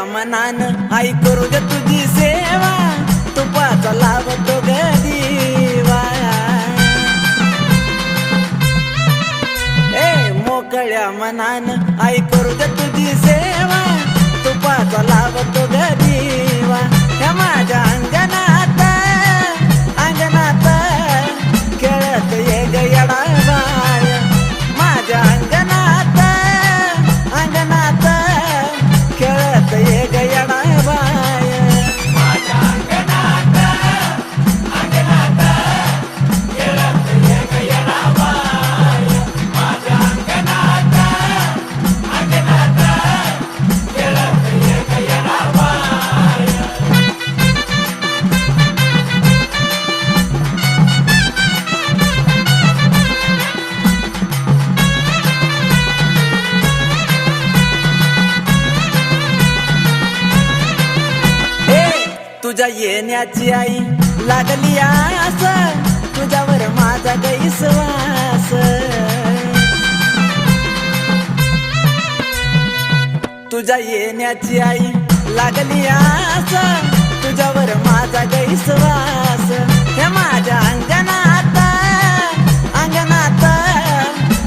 मोकळ्या मनान आई करू दे तुझी सेवा, तुपाचा लावतो ग दिवा. मोकळ्या मनान आई करू दे तुझी सेवा, तुपाचा लावतो ग दिवा. ह्या माझ्या अंगणात अंगणात खेळत ये ग येडा बाय, माझ्या अंगणात अंगणात खेळत ये ग येडा बाय. तुझ्या येण्याची आई लागली आस, तुझ्यावर माझा गैसवास. तुझ्या येण्याची आई लागली आस, तुझ्यावर माझा गैसवास. हे माझ्या अंगणात अंगणात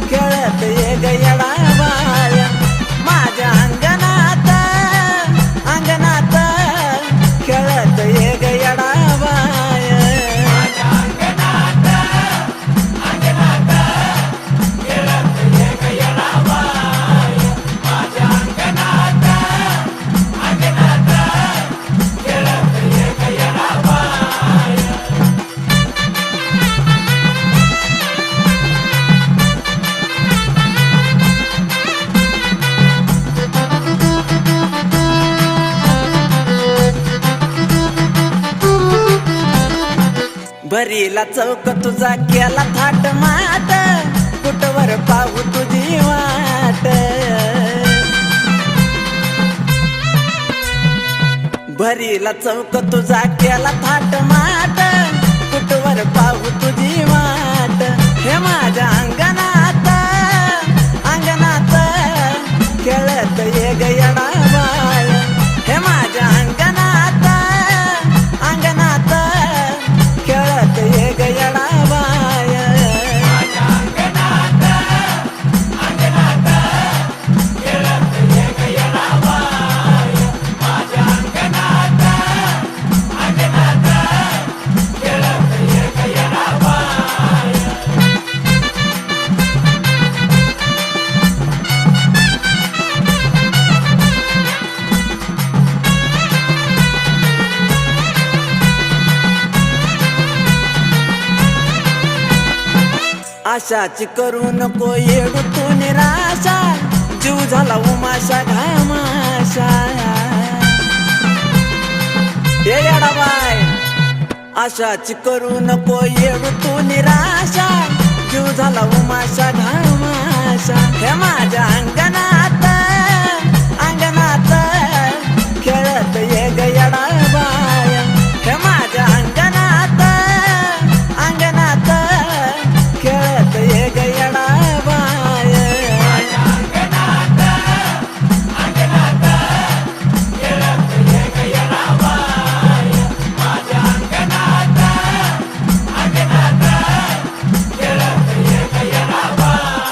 खेळत ये ग येडा बाय, माझ्या अंगणात अंगणात खेळत ये ग येडा बाय. भरीला चौक तुझा केला थाट माट, कुठवर पाहू तुझी वाट. भरीला चौक तुझा केला थाट माट, कुठवर पाहू तुझी वाट. हे माझ्या अंगणात अंगणात खेळत ये ग येडा बाय, हे माझ्या अंगणात अंगणात खेळत ये ग येडा बाय. आशाची करू नको येडू तू निराशा, जीव झाला उमाशा घामाशा. ये येडा बाय, आशाची करू नको येडू तू निराशा, जीव झाला उमाशा घामाशा. हे माझ्या अंगणात अंगणात खेळत ये ग येडा बाय, हे माझ्या अंगणात अंगणात खेळत ये ग येडा बाय. अंगणात खेळत ये ग येडा बाय.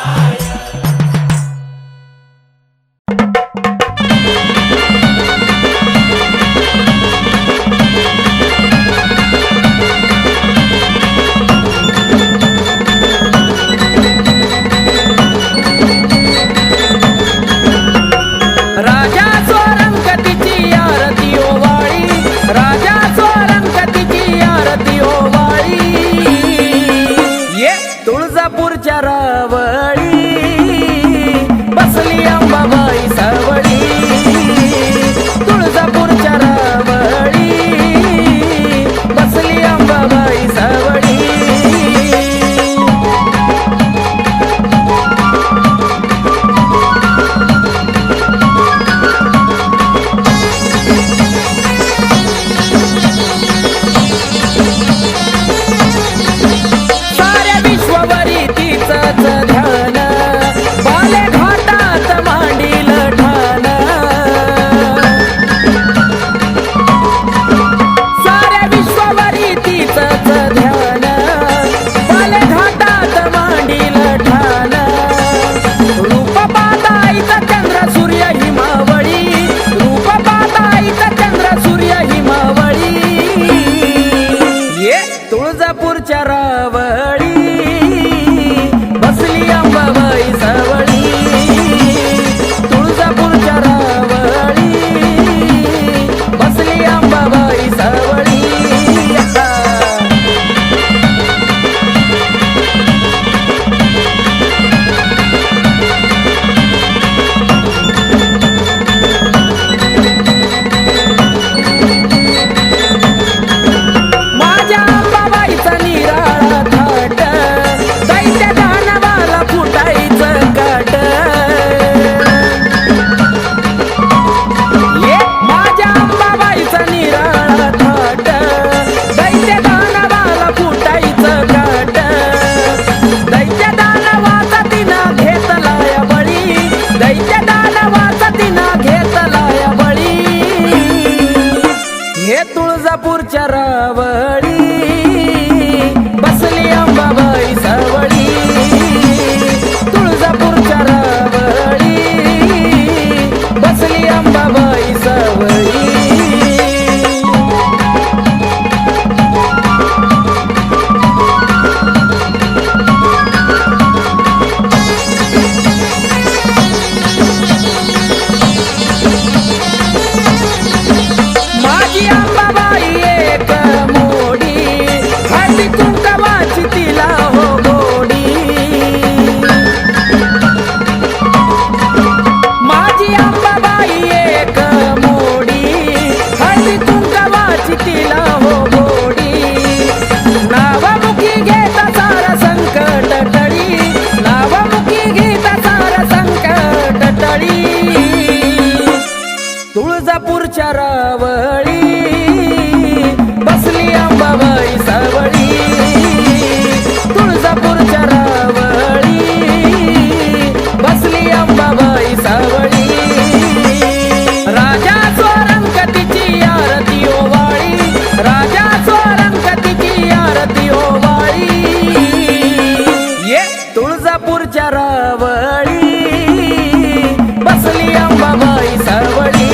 रावळी बसली अंबाबाई सावळी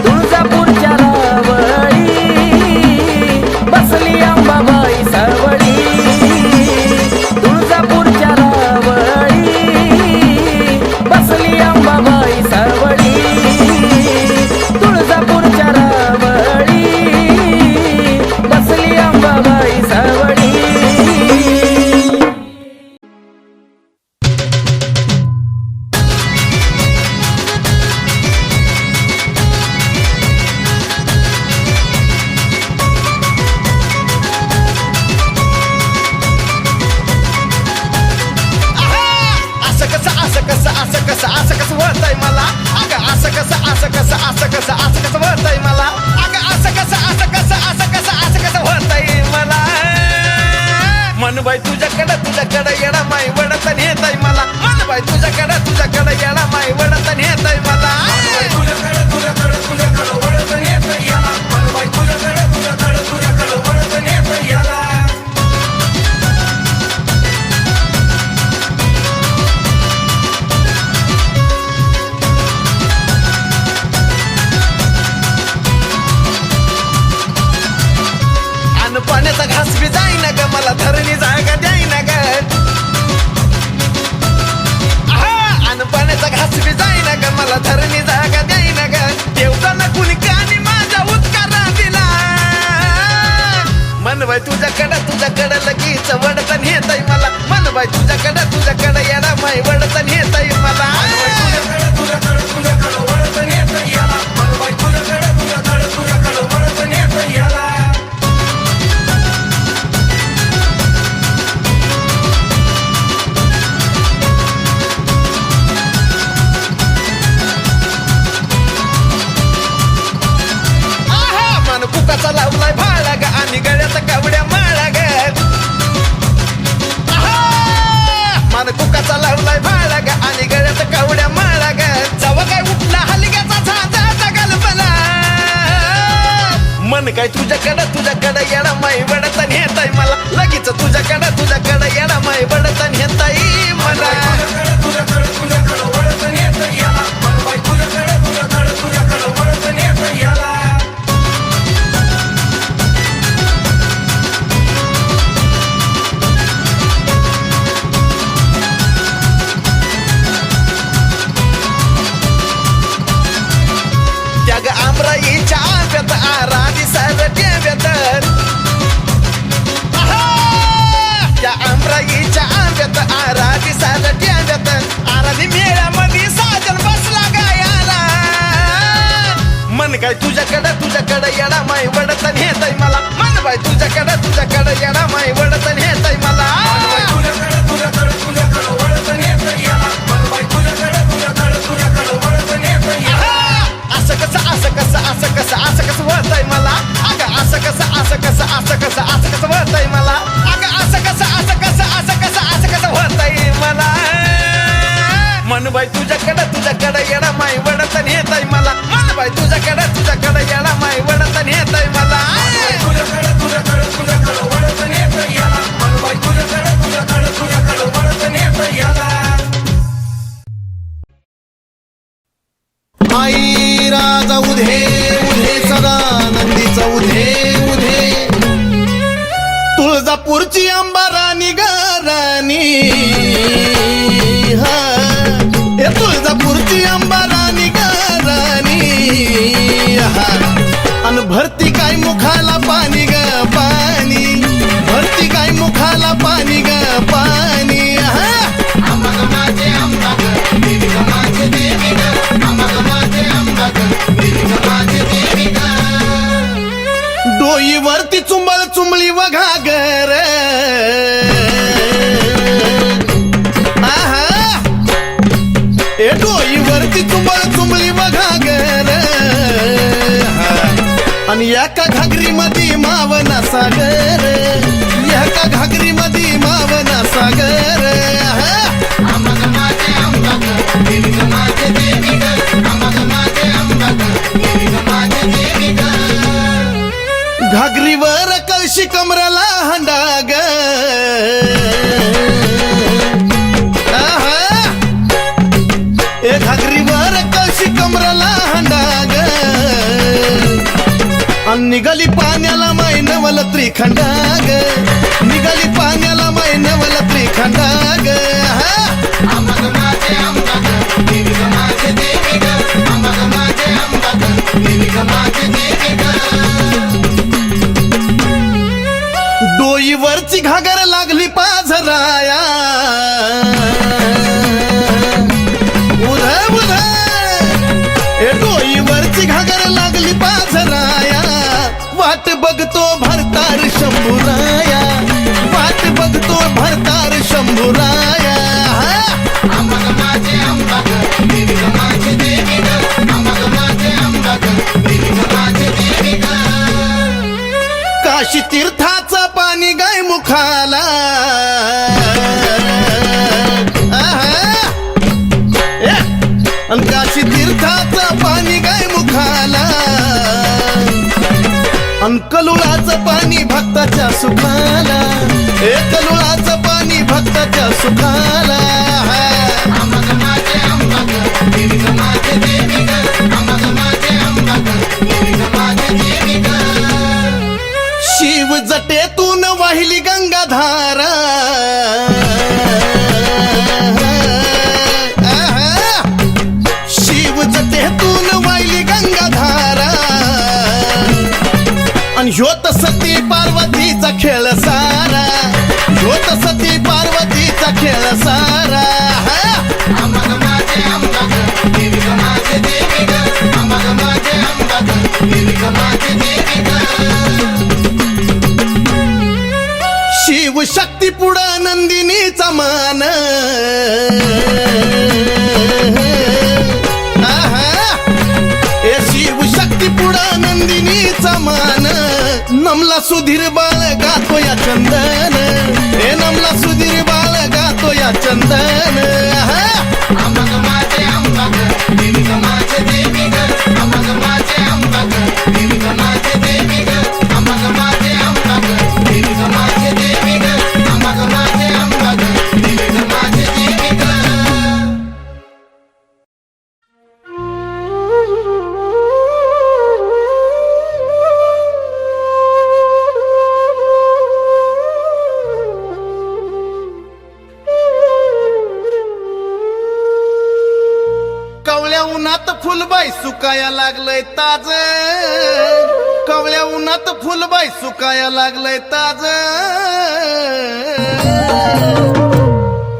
तुळजापूरच्या रावळी बसली अंबाबाई सावळी तुळजापूरच्या रावळी बसली अंबाबाई सावळी तुळजापूरच्या रावळी बसली अंबाबाई सावळी. असं कसं वळतंय मला अगं असं कसं वळतंय मला अगं असं कसं वळतंय मला मन बाई तुझ्याकडं येडा माई वडत नेतय मला मन बाई तुझ्याकडं येडा माई वडत नेतय मला तुझ्याकडं वडत नेतय याला मन बाई तुझ्याकडं वडत नेतय याला. पाण्याचा घास बी जाईना ग मला धरणी जागा द्यायना ग आणि पाण्याचा घास बी जाईना ग मला धरणी जागा द्यायना ग देवताना कुणी कानी माझा उद्कार दिला मन बाई तुझ्याकडं लगीच वडतन येतय मला मन बाई तुझ्याकडं येडा माई वडतन येतय मला तुझ्याकडं वडतन येतय याला मन बाई तुझ्याकडं वडतन येतय याला. कुकाचा लावलाय भाळा ग आणि गळ्यात कावड्या माळा ग मान कुकाचा लावलाय भाळा ग आणि गळ्यात कावड्या माळा ग जवा काय उठला हलग्याचा झांजा गलबला मन काय तुझ्याकडं येडा माई वडत नेतय मला लगीच तुझ्याकडं येडा माई वडत नेतय मला तुझ्याकडं वडत नेतय याला मन बाई तुझ्याकडं वडत नेतय याला. आमराईच्या आंब्यात आराधी सारख्या व्यतर त्या आमराईच्या आंब्यात आराधी सारख्या व्यतर आराधी मेळ्यामध्ये साजन बसला गायाला मन काय तुझ्याकडं येडा माई वडत नेतय मला मन बाई तुझ्याकडं येडा माई वडत नेतय मला तुझ्याकडं वडत नेतय याला मन बाई तुझ्याकडं वडत नेतय याला. असं कसं वळतंय मला अगं असं कसं वळतंय मला अगं असं कसं वळतंय मला मन बाई तुझ्याकडं येडा माई वडत नेतय मला मन बाई तुझ्याकडं येडा माई वडत नेतय मला तुझ्याकडं वडत नेतय याला मन बाई तुझ्याकडं वडत नेतय याला. आई राजा उधे उधे सदा नंदीचा उधे तुळजापूरची अंबाराणी गाराणी हे तुळजापूरची अंबाराणी गाराणी अन भरती काय मुखाला पाणी ग पाणी भरती काय मुखाला पाणी ग पाणी डोईवरती चुंबळी वघागर ए डोईवरती चुंबळी वघागर आणि एका घागरी मध्ये मावना सागर एका घागरी मध्ये मावना सागर घागरीवर कळशी कमराला हंडाग त्रिखंड ग निघाली पाण्याला माय नवल त्रिखंड ग डोईवरची घागर लागली पाझराया उध उध ए डोईवरची घागर लागली पाझराया वाट बघतो भरतार शंभूराया वाट बघतो भरतार शंभूराया काशी तीर्थाचं पाणी गाय मुखाला काशी तीर्थाचं पाणी गाय मुखाला कलुळाचं पाणी भक्ताच्या सुखाला कलुळाचं पाणी भक्ताच्या सुखाला शिव जटेतून वाहिली गंगाधारा शिव जटेतून वाहिली गंगाधारा आणि ह्योत सती पार्वतीचा खेळ सारा ह्योत सती पार्वतीचा खेळ सारा शिव शक्ती पुढं नंदिनीचा मान ए शिव शक्ती पुढं नंदिनीचा मान नमला सुधीर बाळ गातो या चंदन ए नमला सुधीर बाळ गातो या चंदन कवळ्या उन्हात फुलबाई सुकाया लागलंय ताज कवळ्या उन्हात फुलबाई सुकाया लागलंय ताज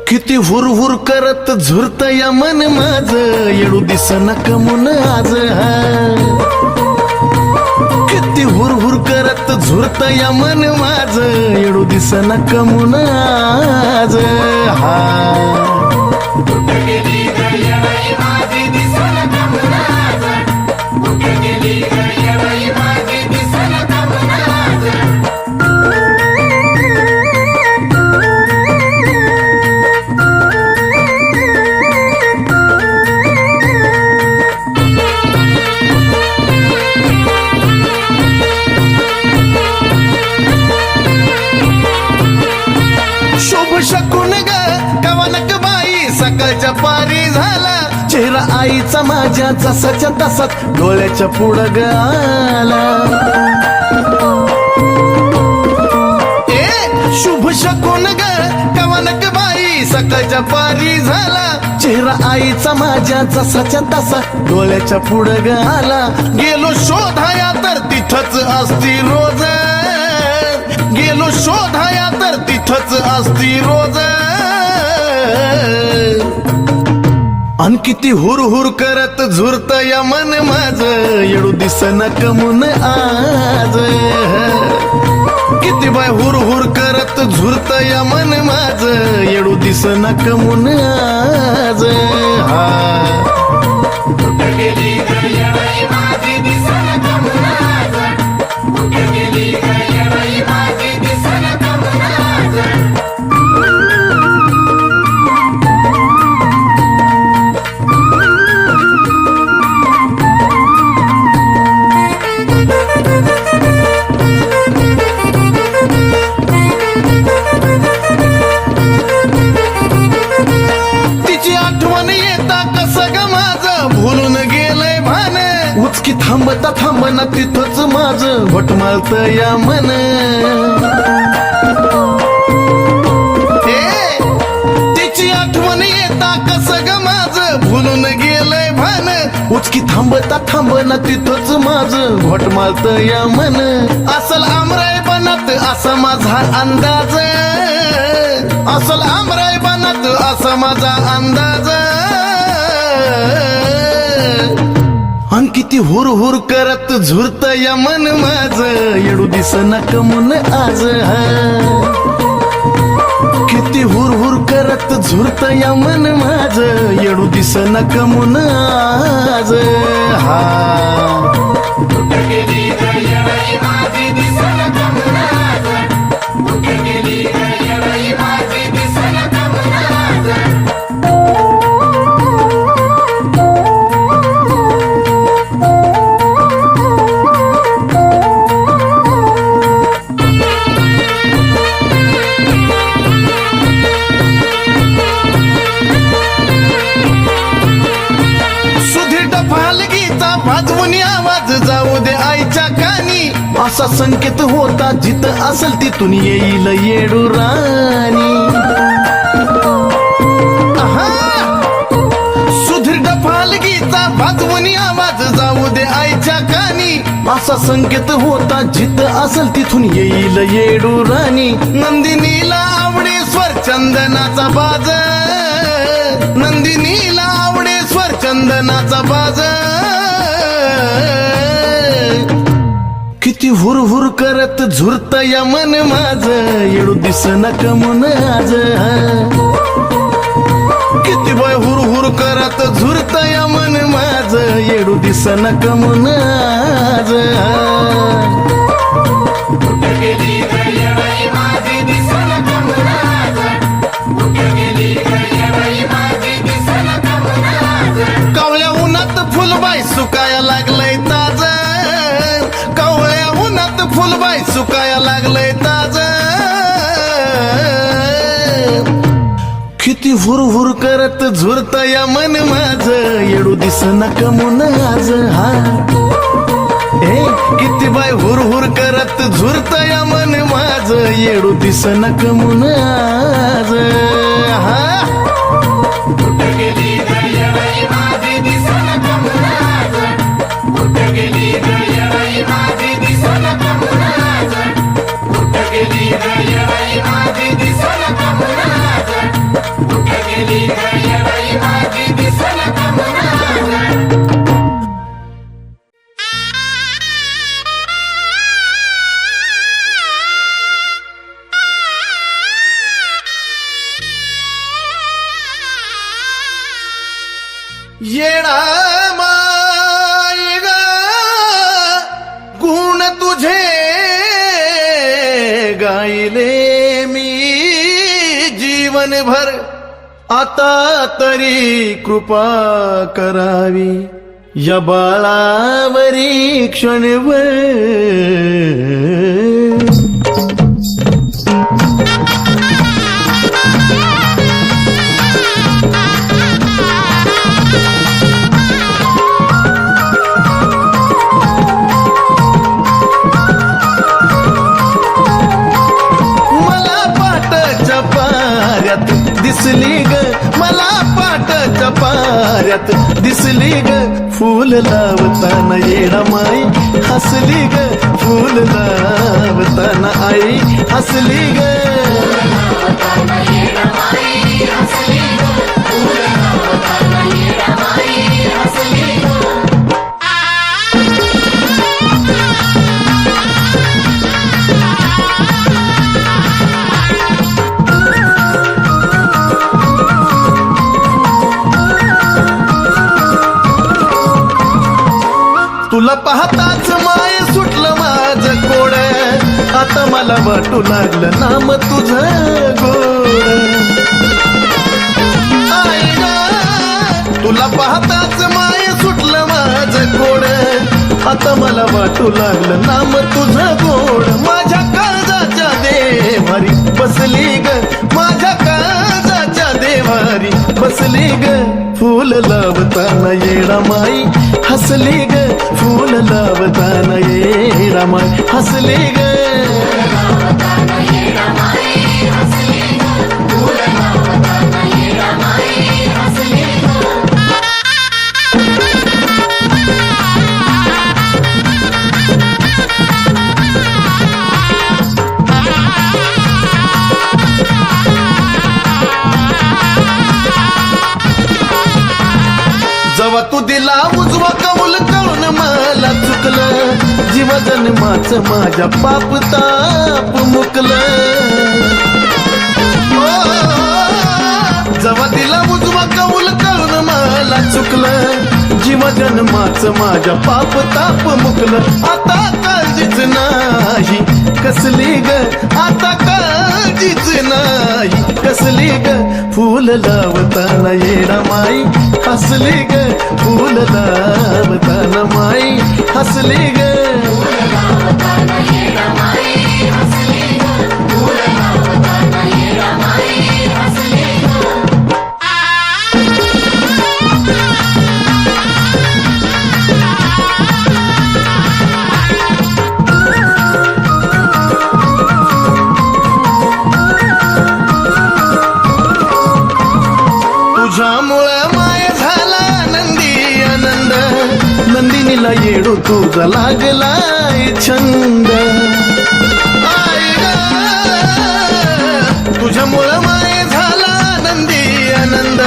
किती हुरहुर करत झुरत या मन माझ येडू दिसना कमून आज किती हुरहुर करत झुरत या मन माझ येडू दिसना कमून आज शकून ग कवनक बाई सकाळच्या पारी झाला चेहरा आईचा माझ्या जसाच्या तसाच डोळ्याच्या पुढं ग आला शुभ शकून ग कवनक बाई सकाळच्या पारी झाला चेहरा आईचा माझ्या जसाच्या तसा डोळ्याच्या पुढं ग आला गेलो शोधाया तर तिथंच असती रोज गेलो शोधाया तर तिथंच असती रोज अन किती हुरहुर करत झुरत या मन माझ येडू दिसना कमून आज किती बाय हुरहुर करत झुरत या मन माझ येडू दिसना कमून आज उचकी थांबता थांबना तिथंच माझं घोटमाळत या मन तिची आठवण येता कसं ग माझं भुलून गेलंय भान उचकी थांबता थांबना तिथंच माझं घोटमाळत या मन असल आमराय बनात असा माझा अंदाज असल आमराय बनात असा माझा अंदाज अन किती हुर हुर करत झुरत या मन माझ येडू दिसना कमून आज किती हुर हुर करत झुरत या मन माझ येडू दिसना कमून आज वाजवून आवाज जाऊ दे आईच्या कानी असा संकेत होता जिथं असेल तिथून येईल येडू राणी सुधीर फालगीचा वाजवून आवाज जाऊ दे आईच्या कानी असा संकेत होता जिथं असेल तिथून येईल येडू राणी नंदिनीला आवडे स्वर चंदनाचा बाज नंदिनीला आवडे स्वर चंदनाचा बाज किती हुर हुर करत झुरत या मन माझ येडू दिसना कमून आज किती बाय हुर हुर करत झुरत या मन माझ येडू दिसना कमून आज कावळ्या उन्हात फुलबाई सुकाया लागलंय ताज कावळ्या उन्हात फुलबाई सुकाया लागलंय ताज किती हुर हुर करत झुरत या मन माझ येडू दिसना कमून आज किती बाय हुर हुर करत झुरत या मन माझ येडू दिसना कमून आज येडा माय ग गुण तुझे गायले मी जीवनभर आता तरी कृपा करावी या बाळावरी क्षणभर दिसली ग मला पाटाच्या पाऱ्यात दिसली ग फूल लावताना येडा माई हसली ग फूल लावताना आई हसली ग तुला पाहताच माय सुटलं माझं कोड आता मला वाटू लागलं नाम तुझं गोड आई ग तुला पाहताच माय सुटलं माझं कोड आता मला वाटू लागलं नाम तुझं गोड माझ्या काळजाच्या देवारी बसली ग माझ्या काळजाच्या देवारी बसली ग फूल लावताना येडा माई हसली ग फूल लावताना येडा माई हसली ग जेव्हा तू दिला उजवा कौल कळून मला चुकलं जीव जन्माचं माझ्या पाप ताप मुकलं जेव्हा दिला उजवा कौल कळून मला चुकलं जीव जन्माचं माझ्या पाप ताप मुकलं आता काळजीच नाही कसली ग आता काळजीच नाही कसली ग फूल लावताना येडा माई हसली ग फूल लावताना माई हसली ग तुझ्यामुळं माय झाला नंदी आनंद नंदिनीला येडू तुझा लागलाय छंद आई ग तुझ्यामुळं माय झाला नंदी आनंद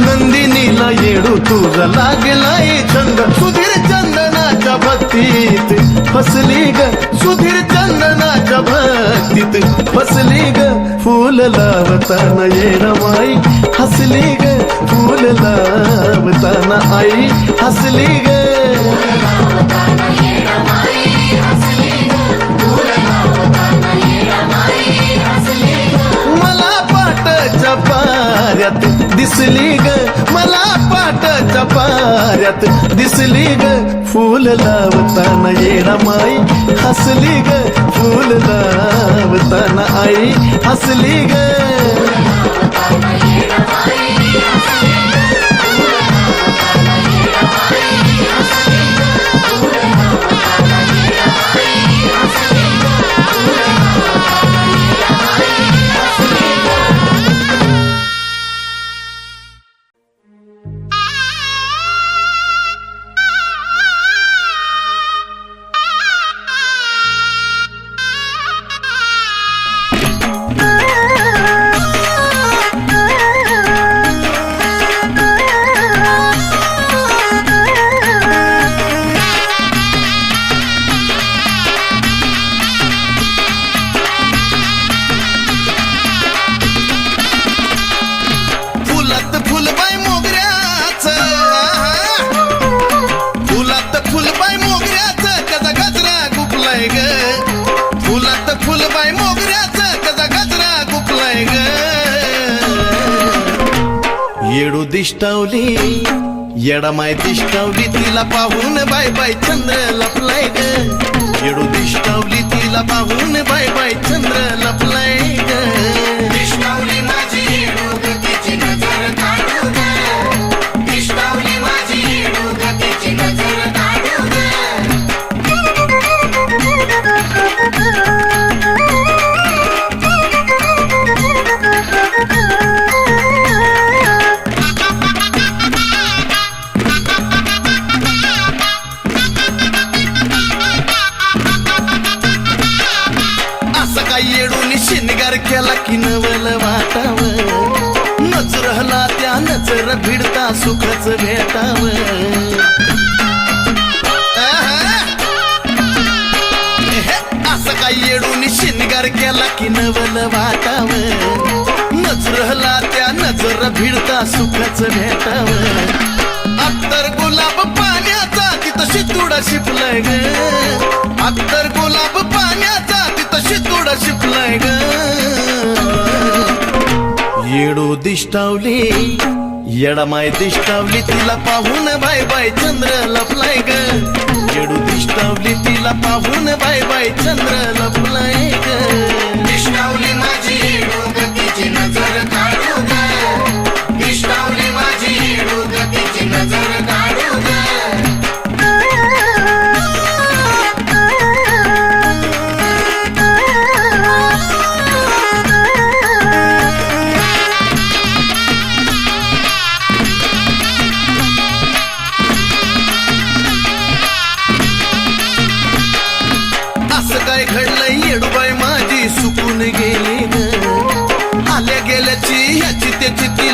नंदिनीला येडू तुझा लागलाय छंद सुधीर चंदनाच्या भक्तीत फसली ग सुधीर चंदनाच्या भक्तीत फसली ग फूल लावताना येडा माई हसली ग फूल लावताना आई हसली ग मला पाटाच्या पाऱ्यात दिसली ग मला पाटाच्या पाऱ्यात दिसली ग फूल लावताना येडा माई हसली ग फूल लावताना आई हसली ग येडू दिष्टावली येडा माय दिष्टावली तिला पाहून बाय बाय चंद्र लपलाय ग येडू दिष्टावली तिला पाहून बाय बाय चंद्र लपलाय ग दिष्टावली माझी येडू ग तिची नजर काढू ग दिष्टावली माझी येडू ग तिची नजर काढू ग येडून शिनगार केला की नवल वाटाव नजरहला त्या नजर भिडता सुखच भेटाव असं काय येडून शिनगार केला की नवल वाटाव नजरहला त्या नजर भिडता सुखच भेटाव अत्तर गुलाब पाण्याचा तिथं शितुडा शिपलाय ग अत्तर गुलाब पाण्याचा शितोडा शिपलाय ग येडू दिष्टावली येडा माय दिष्टावली तिला पाहून बाय बाय चंद्र लपलाय ग येडू दिष्टावली तिला पाहून बाय बाय चंद्र लपलाय ग दिष्टावली माझी येडू ग तिची नजर काढू ग दिष्टावली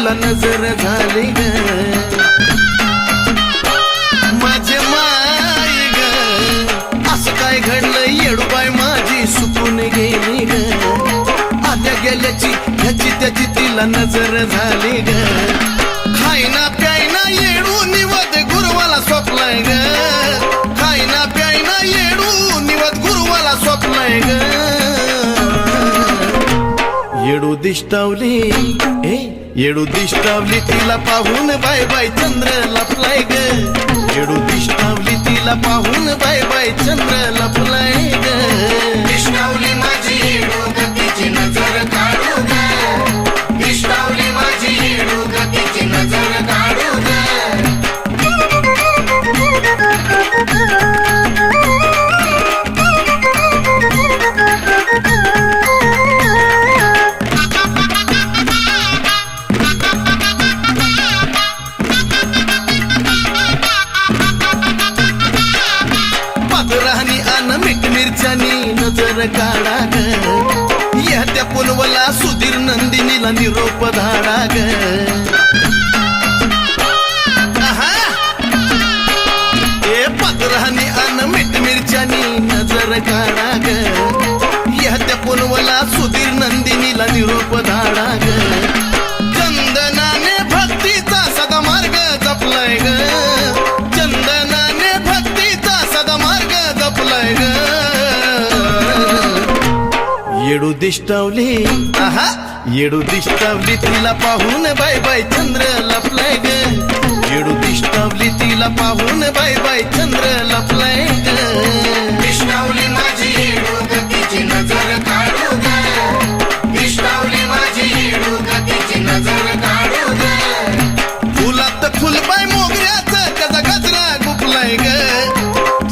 तुला नजर झाली ग माझे माय ग असं काय घडलं येडूबाई माझी सुकून गेली ग आत्या गेल्याची ह्याची त्याची तिला नजर झाली ग खायना प्यायना येडू निवद गुरुवाला स्वप्नाय ग खायना प्यायना येडू निवद गुरुवाला स्वप्नाय ग येडू दिष्टावली येडू दिष्टावली तिला पाहून बाय बाय चंद्र लपलाय ग येडू दिष्टावली तिला पाहून बाय बाय चंद्र लपलाय ग दिष्टावली माझी येडू ग तिची नजर काढू ग दिष्टावली माझी येडू ग तिची नजर काढू ग पादराहनी अन मीठ मिरच्यानी नजर काढा ग या त्या पुलवला सुधीर नंदिनीला निरोप धाडा ग ए पादराहनी अन मीठ मिरच्यानी नजर काढा ग या त्या पुलवला सुधीर नंदिनीला निरोप धाडा ग चंदनाने भक्तीचा सदा मार्ग जपलाय ग चंदनाने भक्तीचा सदा मार्ग जपलाय ग येडू दिष्टावली येडू दिष्टावली तिला पाहून बाय बाय चंद्र लपलाय ग येडू दिष्टावली तिला पाहून बाय बाय चंद्र लपलाय ग दिष्टावली माझी येडू ग तिची नजर काढू ग दिष्टावली माझी येडू ग तिची नजर काढू ग फुलात फुलबाई मोगऱ्याचं त्याचा गजरा गुपलाय ग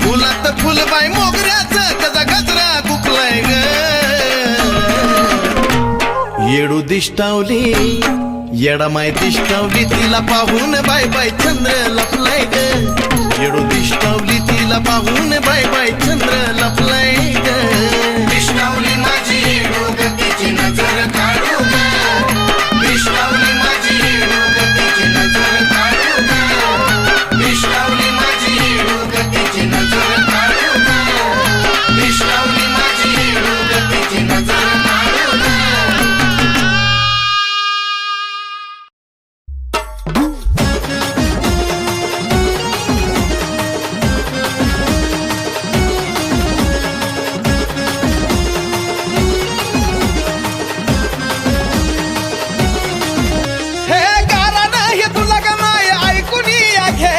फुलात फुलबाई मोगऱ्याचं त्याचा गजरा गुपलाय ग येडू दिष्टावली येडा माय दिष्टावली तिला पाहून बाय बाय चंद्र लपलाय ग येडू दिष्टावली तिला पाहून बाय बाय चंद्र लपलाय ग दिष्टावली माझी येडू ग तिची नजर काढू ग दिष्टावली माझी येडू ग तिची नजर काढू ग दिष्टावली माझी येडू ग तिची नजर काढू ग दिष्टावली माझी येडू ग तिची नजर काढू ग हे गारानं हे तुला ग माय ऐकून या घे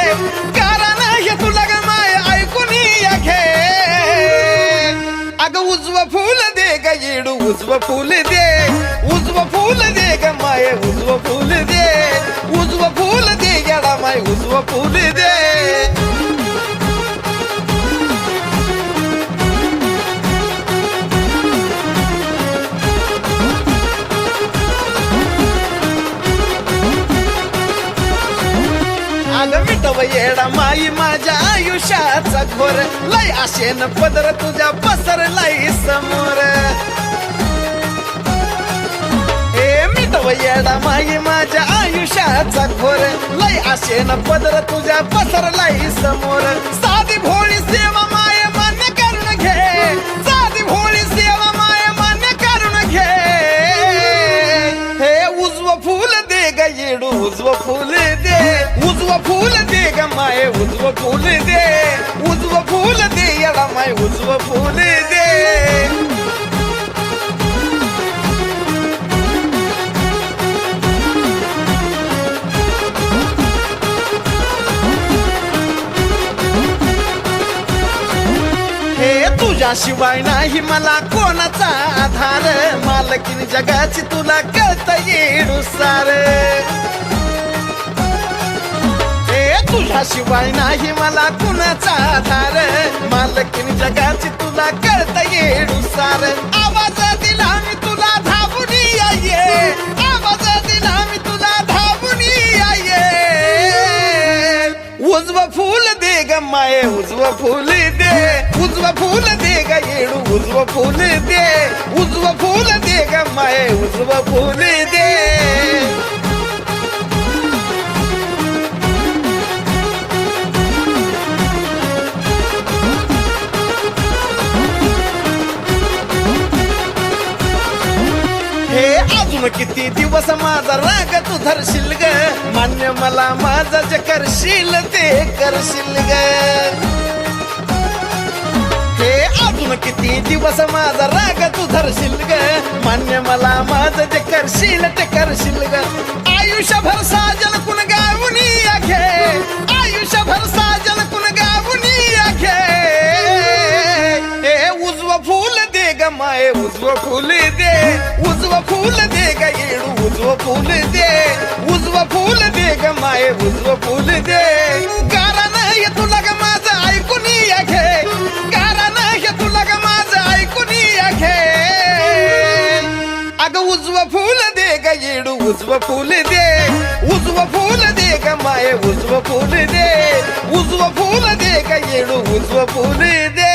गारानं हे तुला ग माय ऐकून या घे अगं उजवं फुल दे ग येडू उजवं फुल दे उजवं फुल दे ग माय उजवं फुल दे उजवं फुल दे येडा माय उजवं फुल दे आलं मिटव येडा माई माझ्या आयुष्याचा घोर लय आशेन पदर तुझ्या पसरलाय समोर ए मिटव येडा माई माझ्या आयुष्याचा घोर लय आशेन पदर तुझ्या पसरलाय समोर साधी भोळी सेवा माय मान्य करून घे साधी भोळी सेवा माय मान्य करून घे हे उजवं फुल दे ग येडू उजवं फुल दे उजवं फुल दे ग माय उजवं फुल दे उजवं फुल दे येडा माय उजवं फुल दे हे तुझ्याशिवाय नाही मला कोणाचा आधार मालकीन जगाची तुला कळत येडू सार तुझ्याशिवाय नाही मला कुणाचा आधार मालकीन जगाची तुला कळत येडू सार आवाज दिला मी तुला धावून ये आवाज दिला मी तुला धावून ये उजवं फुल दे ग माये उजवं फुल दे उजवं फुल दे ग येडू उजवं फुल दे उजवं फुल दे ग माये उजवं फुल दे अजून किती दिवस माझा राग तू धरशील ग मान्य मला माझं जे करशील ते करशील ग हे अजून किती दिवस माझा राग तू धरशील ग मान्य मला माझं जे करशील ते करशील ग आयुष्यभर साजन कुण गावून घे आयुष्यभर साजन कुण गावून घे हे उजवं फूल दे ग माये उजवं फूल दे उजवं फूल दे ग येडू उजवं फूल दे उजवं फूल दे ग माये उजवं फूल दे गारा नाही तुला ग माझं ऐकून घे गारा नाही तुला ग माझं ऐकून घे अगं उजवं फूल दे ग येडू उजवं फूल दे उजवं फूल दे ग माये उजवं फूल दे उजवं फूल दे ग येडू उजवं फूल दे